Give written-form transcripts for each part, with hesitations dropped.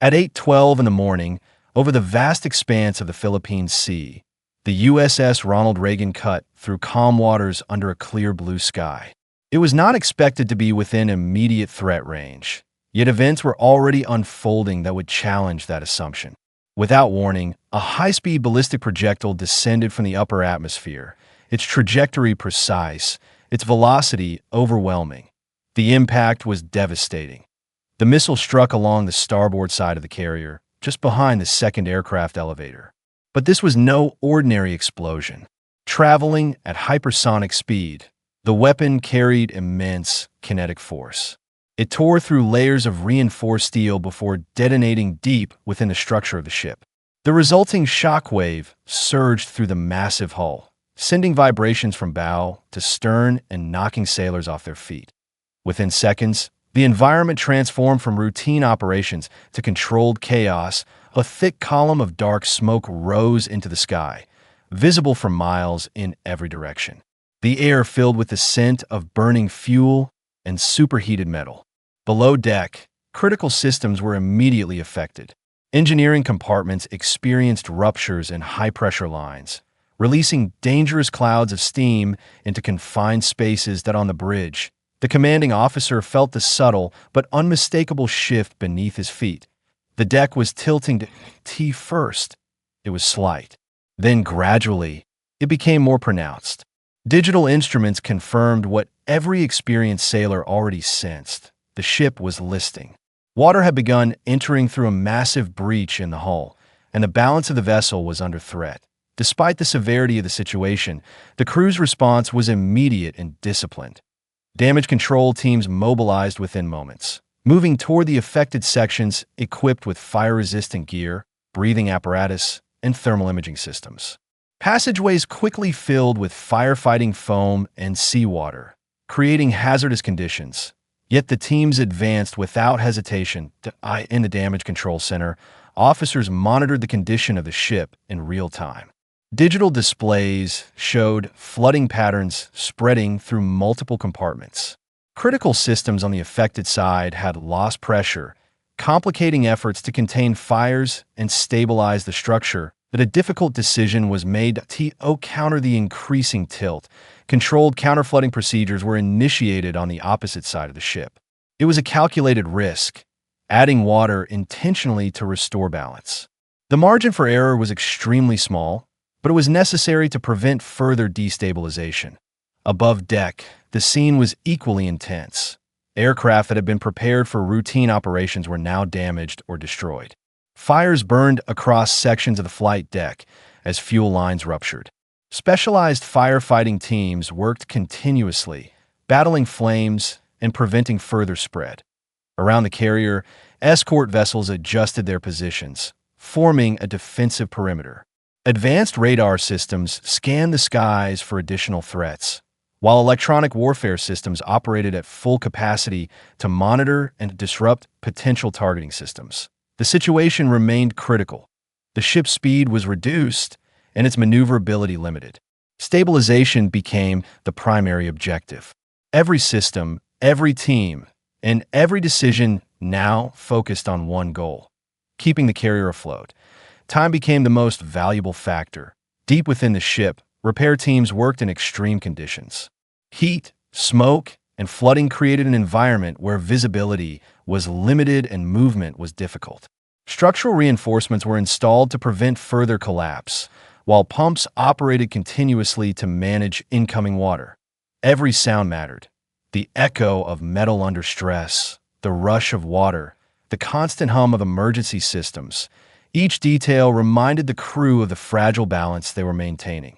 At 8:12 in the morning, over the vast expanse of the Philippine Sea, the USS Ronald Reagan cut through calm waters under a clear blue sky. It was not expected to be within immediate threat range, yet events were already unfolding that would challenge that assumption. Without warning, a high-speed ballistic projectile descended from the upper atmosphere, its trajectory precise, its velocity overwhelming. The impact was devastating. The missile struck along the starboard side of the carrier, just behind the second aircraft elevator. But this was no ordinary explosion. Traveling at hypersonic speed, the weapon carried immense kinetic force. It tore through layers of reinforced steel before detonating deep within the structure of the ship. The resulting shockwave surged through the massive hull, sending vibrations from bow to stern and knocking sailors off their feet. Within seconds, the environment transformed from routine operations to controlled chaos. A thick column of dark smoke rose into the sky, visible for miles in every direction. The air filled with the scent of burning fuel and superheated metal. Below deck, critical systems were immediately affected. Engineering compartments experienced ruptures in high-pressure lines, releasing dangerous clouds of steam into confined spaces that on the bridge. The commanding officer felt the subtle but unmistakable shift beneath his feet. The deck was tilting to T first. It was slight. Then gradually, it became more pronounced. Digital instruments confirmed what every experienced sailor already sensed. The ship was listing. Water had begun entering through a massive breach in the hull, and the balance of the vessel was under threat. Despite the severity of the situation, the crew's response was immediate and disciplined. Damage control teams mobilized within moments, moving toward the affected sections equipped with fire-resistant gear, breathing apparatus, and thermal imaging systems. Passageways quickly filled with firefighting foam and seawater, creating hazardous conditions. Yet the teams advanced without hesitation. In the damage control center, officers monitored the condition of the ship in real time. Digital displays showed flooding patterns spreading through multiple compartments. Critical systems on the affected side had lost pressure, complicating efforts to contain fires and stabilize the structure. That a difficult decision was made to counter the increasing tilt. Controlled counterflooding procedures were initiated on the opposite side of the ship. It was a calculated risk, adding water intentionally to restore balance. The margin for error was extremely small, but it was necessary to prevent further destabilization. Above deck, the scene was equally intense. Aircraft that had been prepared for routine operations were now damaged or destroyed. Fires burned across sections of the flight deck as fuel lines ruptured. Specialized firefighting teams worked continuously, battling flames and preventing further spread. Around the carrier, escort vessels adjusted their positions, forming a defensive perimeter. Advanced radar systems scanned the skies for additional threats, while electronic warfare systems operated at full capacity to monitor and disrupt potential targeting systems. The situation remained critical. The ship's speed was reduced and its maneuverability limited. Stabilization became the primary objective. Every system, every team, and every decision now focused on one goal: keeping the carrier afloat. Time became the most valuable factor. Deep within the ship, repair teams worked in extreme conditions. Heat, smoke, and flooding created an environment where visibility was limited and movement was difficult. Structural reinforcements were installed to prevent further collapse, while pumps operated continuously to manage incoming water. Every sound mattered. The echo of metal under stress, the rush of water, the constant hum of emergency systems. Each detail reminded the crew of the fragile balance they were maintaining.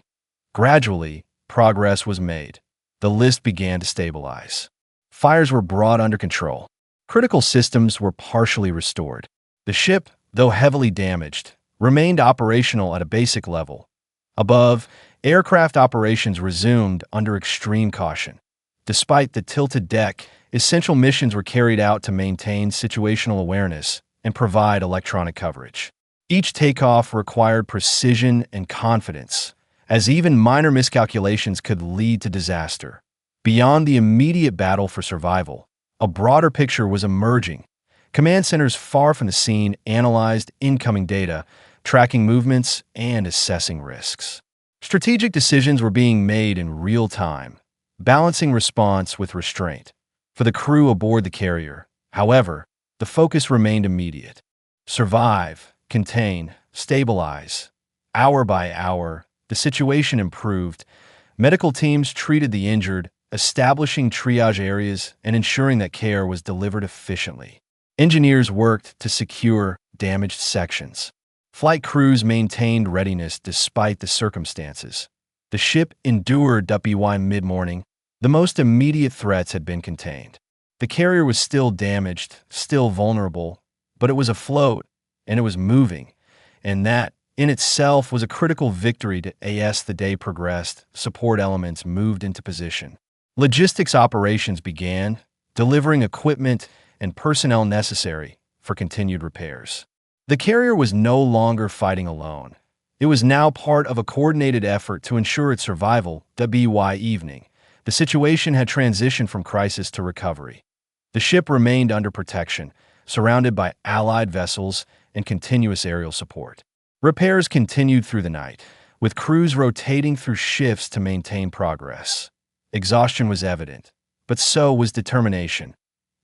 Gradually, progress was made. The list began to stabilize. Fires were brought under control. Critical systems were partially restored. The ship, though heavily damaged, remained operational at a basic level. Above, aircraft operations resumed under extreme caution. Despite the tilted deck, essential missions were carried out to maintain situational awareness and provide electronic coverage. Each takeoff required precision and confidence, as even minor miscalculations could lead to disaster. Beyond the immediate battle for survival, a broader picture was emerging. Command centers far from the scene analyzed incoming data, tracking movements and assessing risks. Strategic decisions were being made in real time, balancing response with restraint. For the crew aboard the carrier, however, the focus remained immediate. Survive, contain, stabilize. Hour by hour, the situation improved. Medical teams treated the injured, establishing triage areas and ensuring that care was delivered efficiently. Engineers worked to secure damaged sections. Flight crews maintained readiness despite the circumstances. The ship endured by mid-morning. The most immediate threats had been contained. The carrier was still damaged, still vulnerable, but it was afloat, and it was moving, and that, in itself, was a critical victory as the day progressed. Support elements moved into position. Logistics operations began, delivering equipment and personnel necessary for continued repairs. The carrier was no longer fighting alone. It was now part of a coordinated effort to ensure its survival. Evening, the situation had transitioned from crisis to recovery. The ship remained under protection, surrounded by Allied vessels and continuous aerial support. Repairs continued through the night, with crews rotating through shifts to maintain progress. Exhaustion was evident, but so was determination.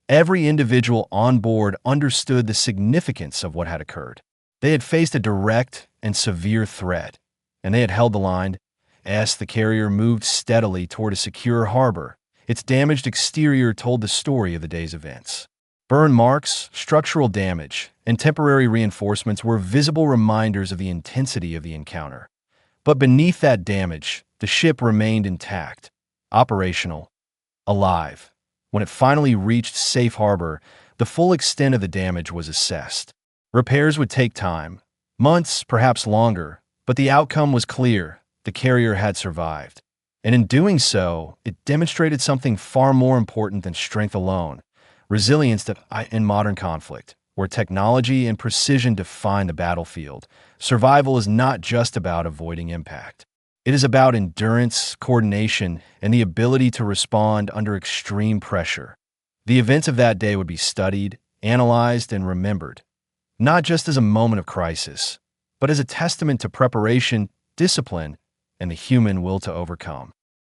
Every individual on board understood the significance of what had occurred. They had faced a direct and severe threat, and they had held the line as the carrier moved steadily toward a secure harbor. Its damaged exterior told the story of the day's events. Burn marks, structural damage, and temporary reinforcements were visible reminders of the intensity of the encounter. But beneath that damage, the ship remained intact, operational, alive. When it finally reached safe harbor, the full extent of the damage was assessed. Repairs would take time, months, perhaps longer, but the outcome was clear. The carrier had survived. And in doing so, it demonstrated something far more important than strength alone: resilience in modern conflict, where technology and precision define the battlefield. Survival is not just about avoiding impact. It is about endurance, coordination, and the ability to respond under extreme pressure. The events of that day would be studied, analyzed, and remembered, not just as a moment of crisis, but as a testament to preparation, discipline, and the human will to overcome.